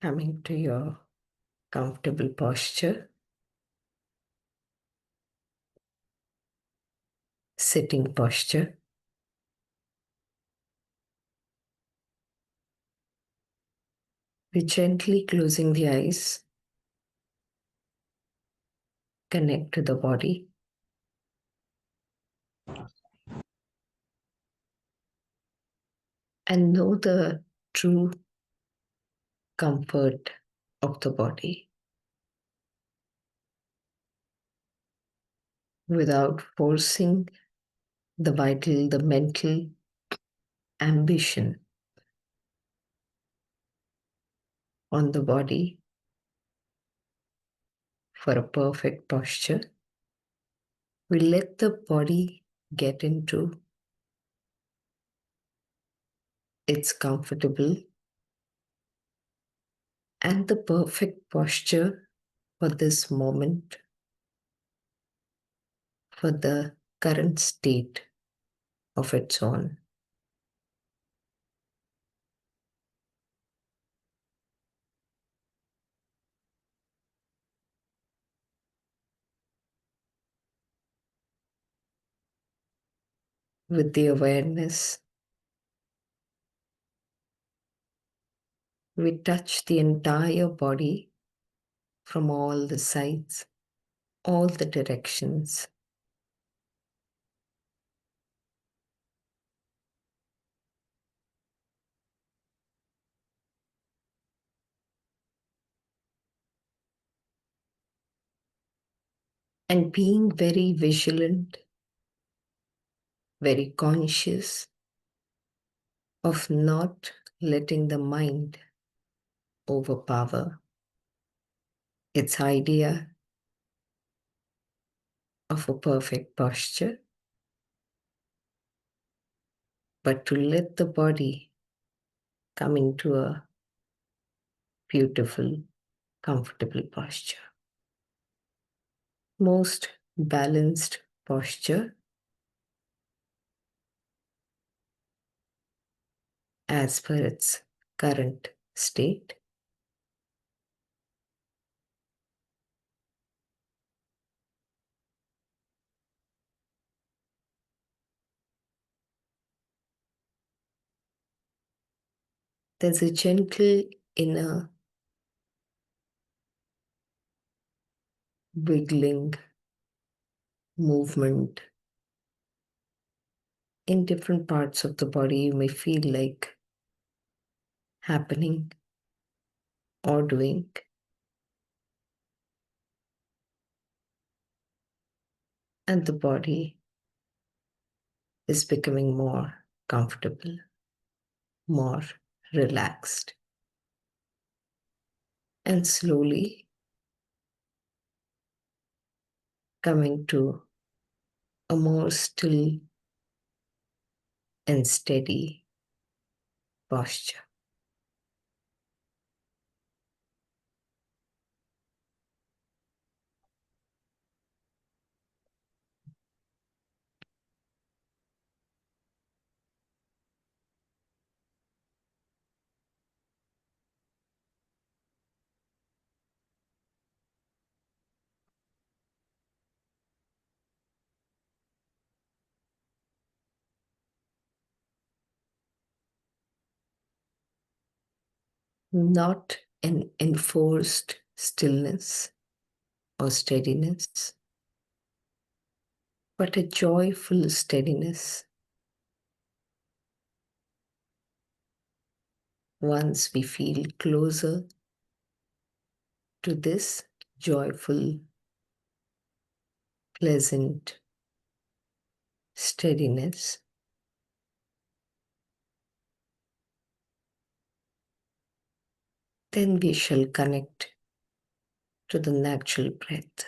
Coming to your comfortable posture, sitting posture. We're gently closing the eyes, connect to the body. And know the true comfort of the body without forcing the mental ambition on the body for a perfect posture. We let the body get into its comfortable and the perfect posture for this moment, for the current state of its own. With the awareness, we touch the entire body from all the sides, all the directions. And being very vigilant, very conscious of not letting the mind overpower its idea of a perfect posture, but to let the body come into a beautiful, comfortable posture. Most balanced posture as per its current state. There's a gentle inner wiggling movement in different parts of the body you may feel like happening or doing. And the body is becoming more comfortable, more relaxed. And slowly coming to a more still and steady posture. Not an enforced stillness or steadiness, but a joyful steadiness. Once we feel closer to this joyful, pleasant steadiness, then we shall connect to the natural breath.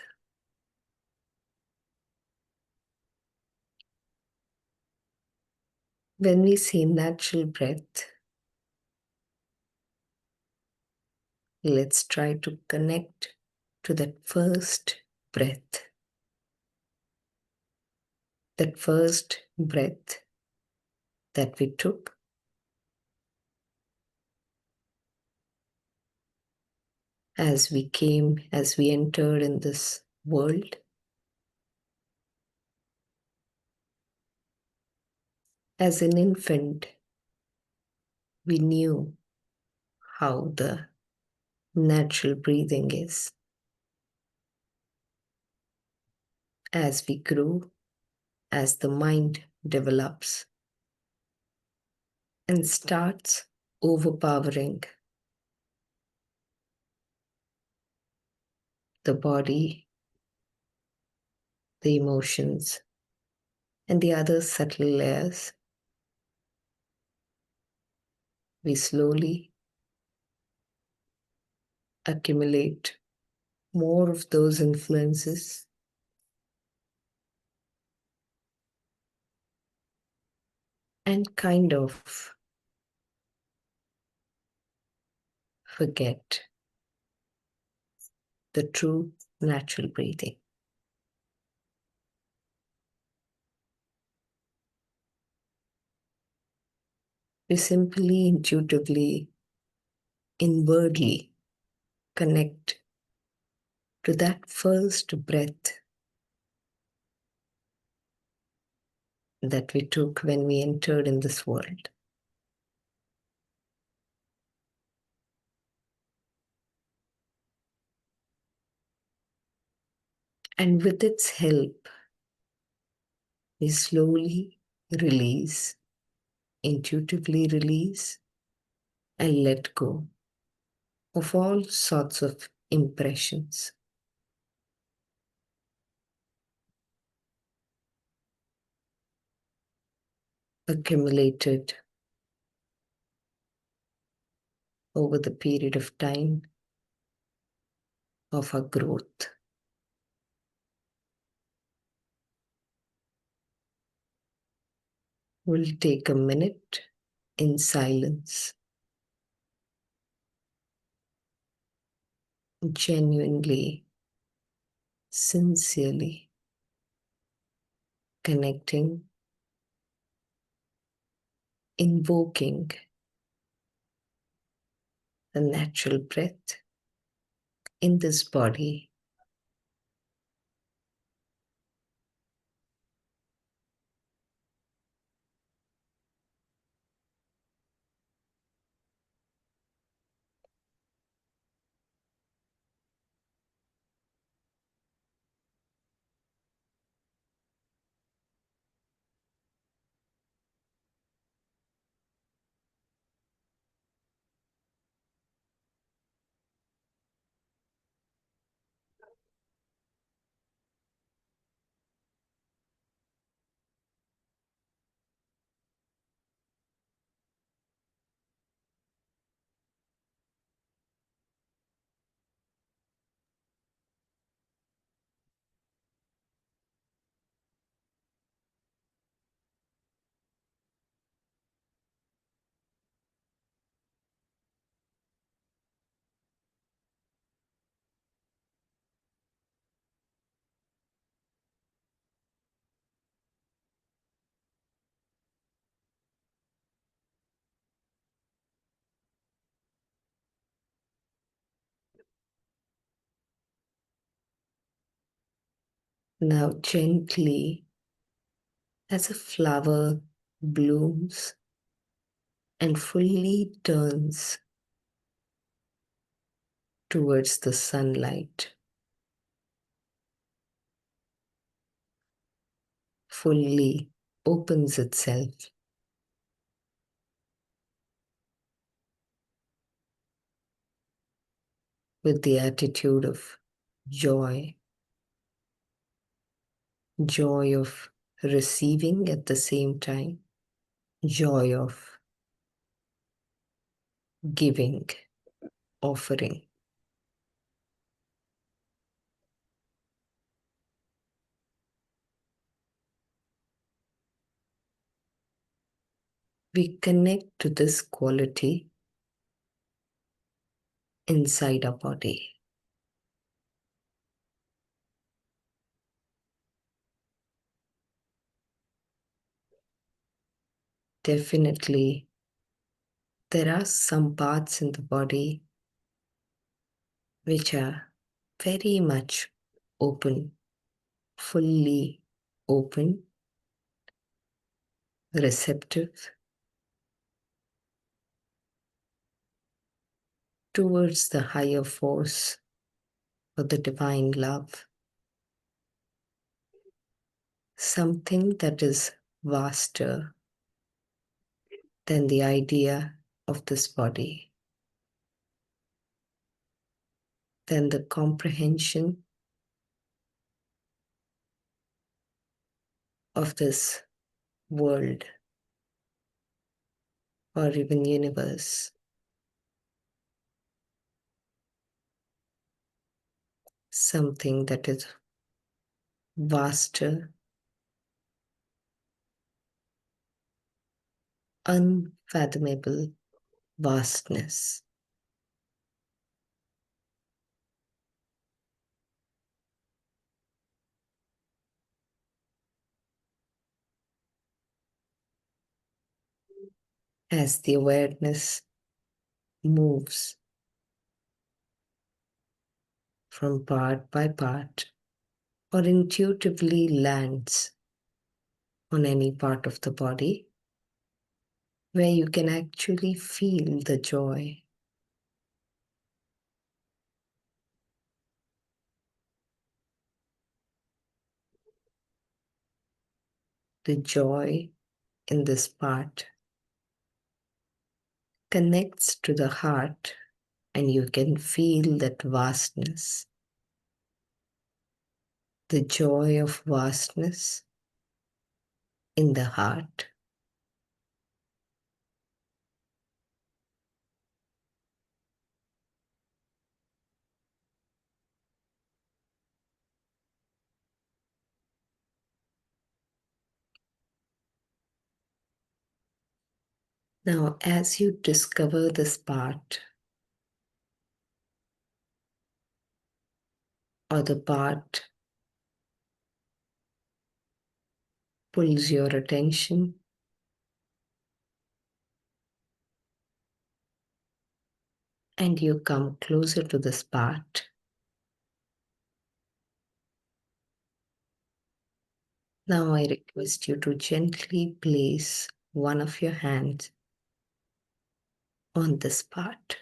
When we say natural breath, let's try to connect to that first breath. That first breath that we took as we entered in this world, as an infant, we knew how the natural breathing is. As we grow, as the mind develops and starts overpowering the body, the emotions, and the other subtle layers, we slowly accumulate more of those influences and kind of forget the true natural breathing. We simply intuitively, inwardly connect to that first breath that we took when we entered in this world. And with its help, we slowly release, intuitively release, and let go of all sorts of impressions accumulated over the period of time of our growth. We'll take a minute in silence, genuinely, sincerely connecting, invoking the natural breath in this body. Now, gently, as a flower blooms and fully turns towards the sunlight, fully opens itself with the attitude of joy, joy of receiving at the same time, joy of giving, offering. We connect to this quality inside our body. Definitely, there are some parts in the body which are very much open, fully open, receptive towards the higher force or the divine love, something that is vaster than the idea of this body, than the comprehension of this world or even universe, something that is vaster, unfathomable vastness. As the awareness moves from part by part or intuitively lands on any part of the body where you can actually feel the joy in this part connects to the heart and you can feel that vastness, the joy of vastness in the heart. Now, as you discover this part, or the part pulls your attention, and you come closer to this part, now I request you to gently place one of your hands on this part.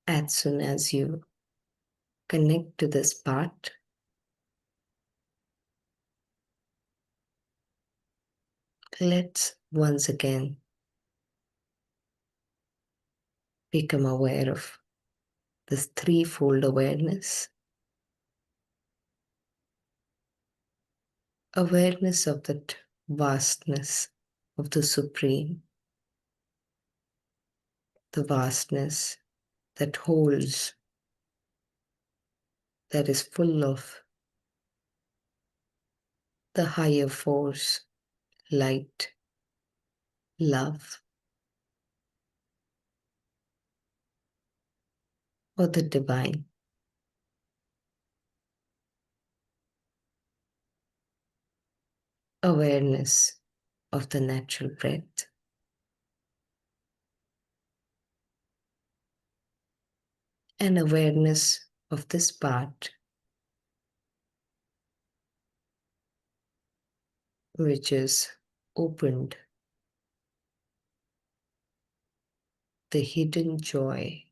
As soon as you connect to this part, let's once again become aware of this threefold awareness. Awareness of that vastness of the Supreme, the vastness that holds, that is full of the higher force, light, love, or the divine. Awareness of the natural breath. And awareness of this part, which is opened, the hidden joy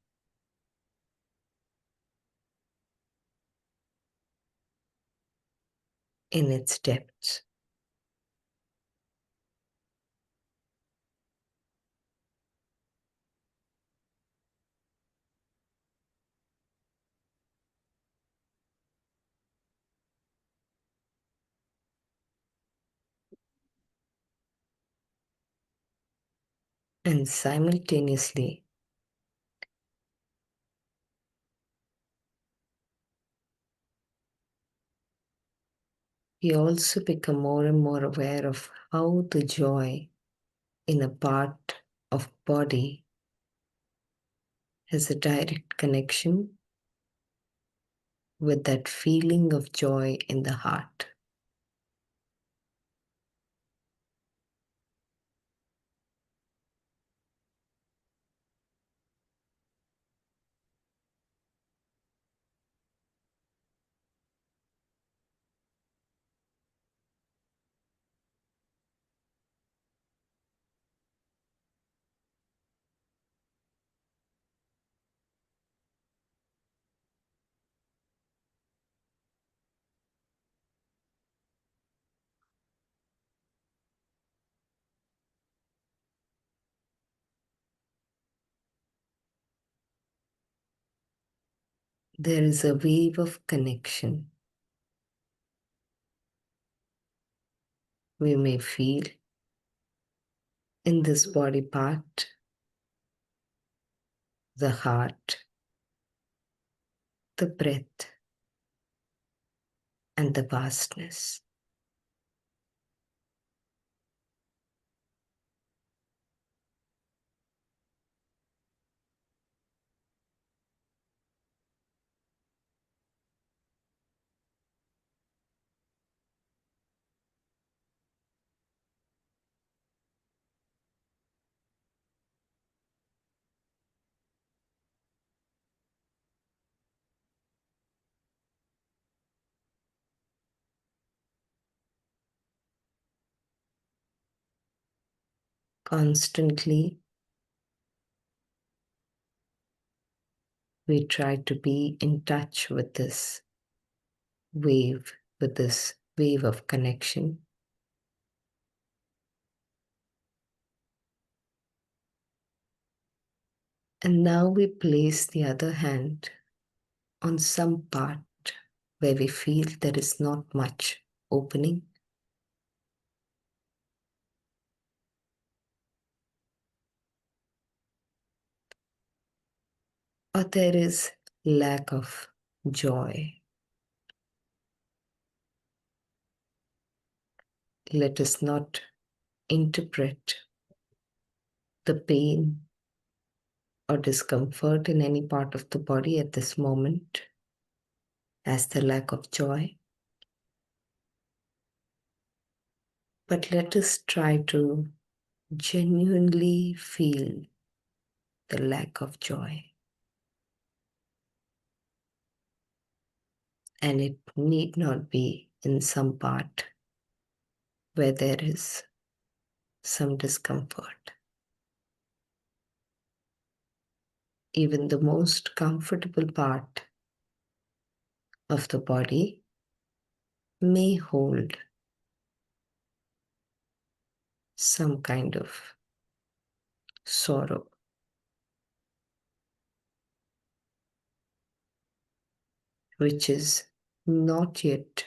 in its depths. And simultaneously, we also become more and more aware of how the joy in a part of body has a direct connection with that feeling of joy in the heart. There is a wave of connection we may feel in this body part, the heart, the breath, and the vastness. Constantly, we try to be in touch with this wave of connection. And now we place the other hand on some part where we feel there is not much opening, or there is lack of joy. Let us not interpret the pain or discomfort in any part of the body at this moment as the lack of joy. But let us try to genuinely feel the lack of joy. And it need not be in some part where there is some discomfort. Even the most comfortable part of the body may hold some kind of sorrow, which is not yet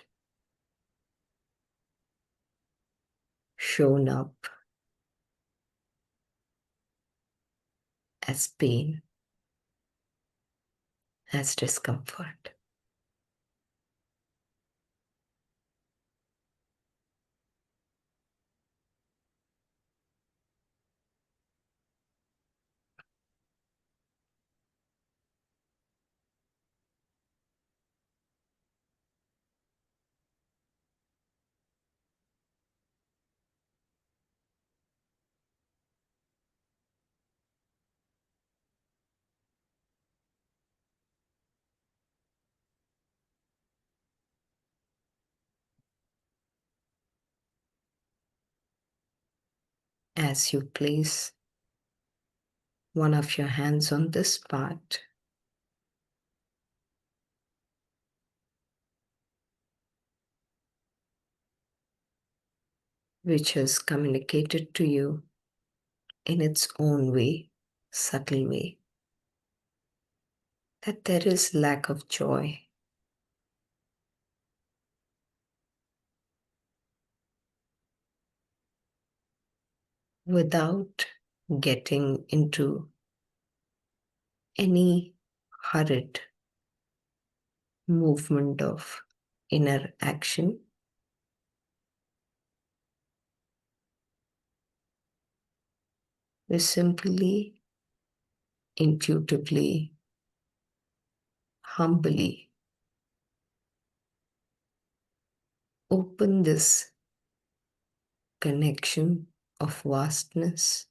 shown up as pain, as discomfort. As you place one of your hands on this part, which has communicated to you in its own way, subtle way, that there is lack of joy. Without getting into any hurried movement of inner action, we simply intuitively, humbly open this connection of vastness,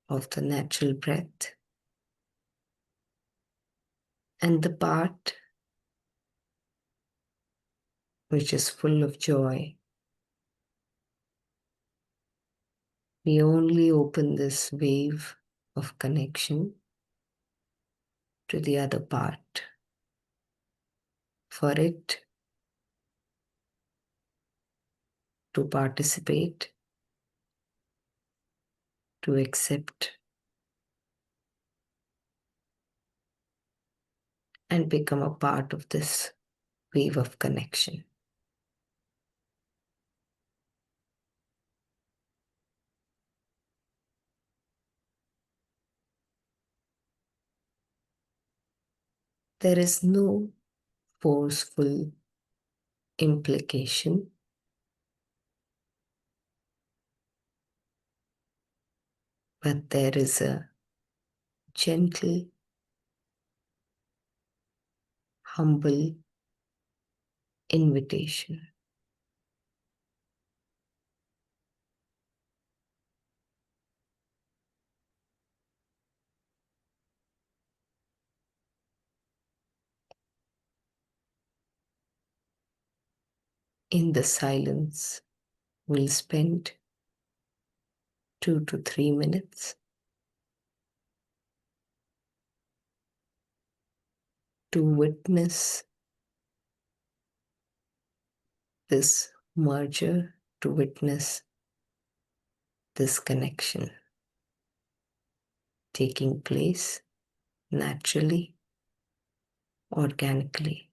of the natural breath, and the part which is full of joy. We only open this wave of connection to the other part for it to participate, to accept, and become a part of this wave of connection. There is no forceful implication, but there is a gentle, humble invitation. In the silence, we'll spend 2 to 3 minutes to witness this merger, to witness this connection taking place naturally, organically.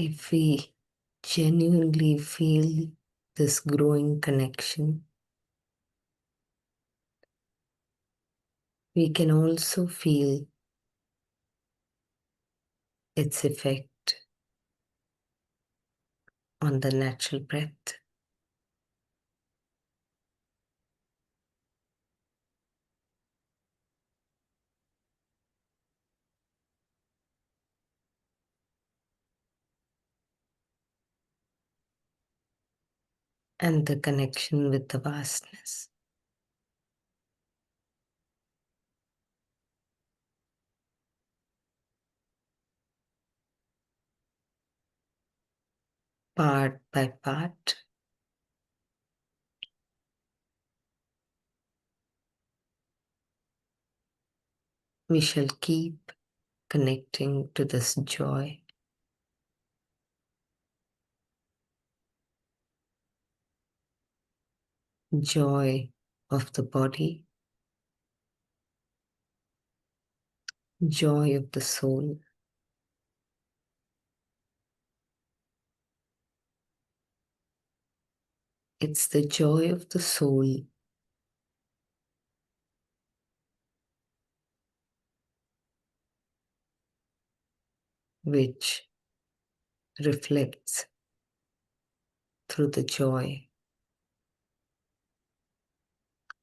if we genuinely feel this growing connection, we can also feel its effect on the natural breath. And the connection with the vastness. Part by part, we shall keep connecting to this joy, joy of the body, joy of the soul. It's the joy of the soul which reflects through the joy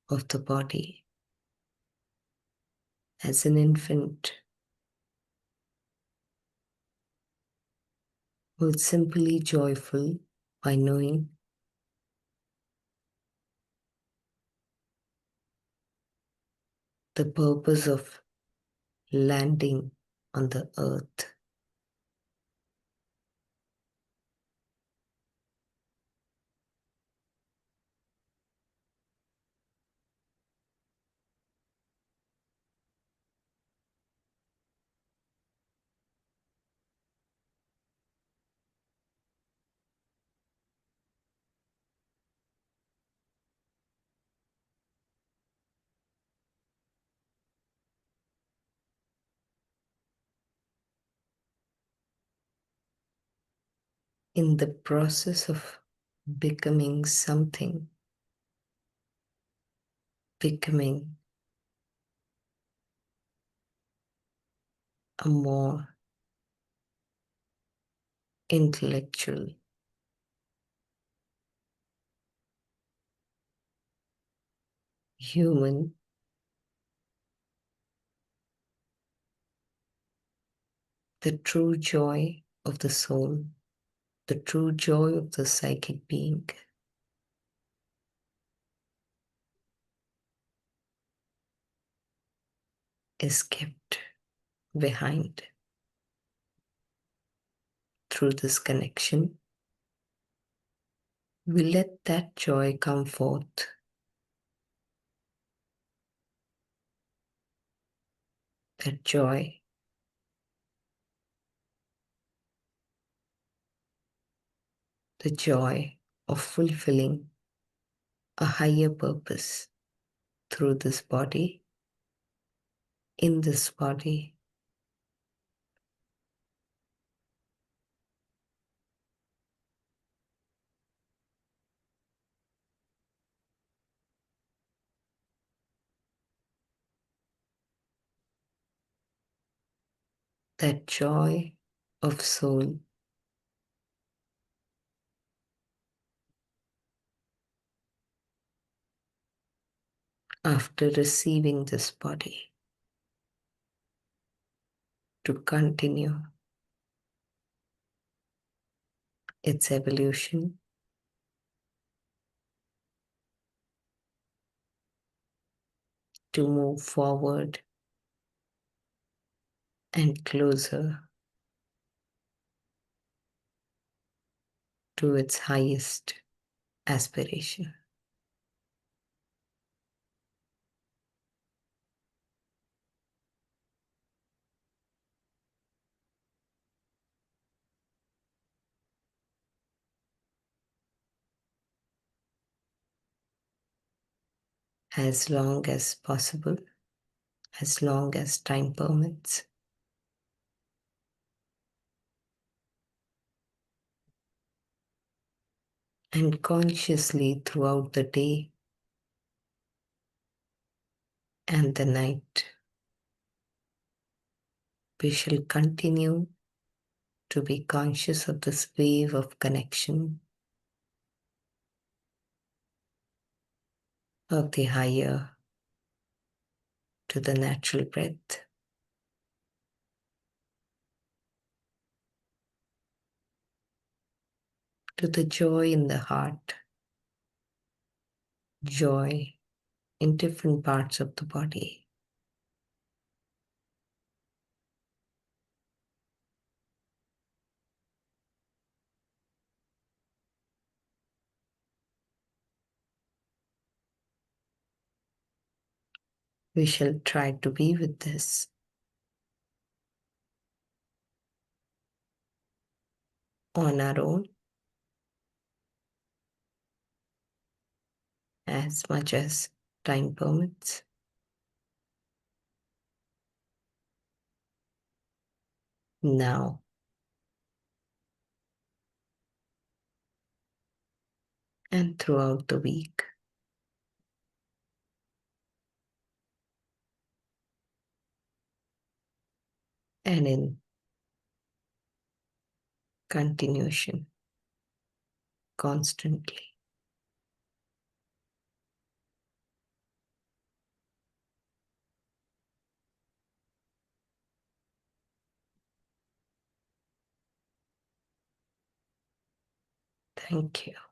of the body. As an infant was simply joyful by knowing the purpose of landing on the earth. In the process of becoming something, becoming a more intellectual, human, the true joy of the soul, the true joy of the psychic being is kept behind through this connection. We let that joy come forth. That joy the joy of fulfilling a higher purpose through this body, in this body. That joy of soul after receiving this body to continue its evolution, to move forward and closer to its highest aspiration. As long as possible, as long as time permits. And consciously throughout the day and the night, we shall continue to be conscious of this wave of connection of the higher to the natural breath, to the joy in the heart, joy in different parts of the body. We shall try to be with this on our own as much as time permits. Now and throughout the week. And in continuation, constantly. Thank you.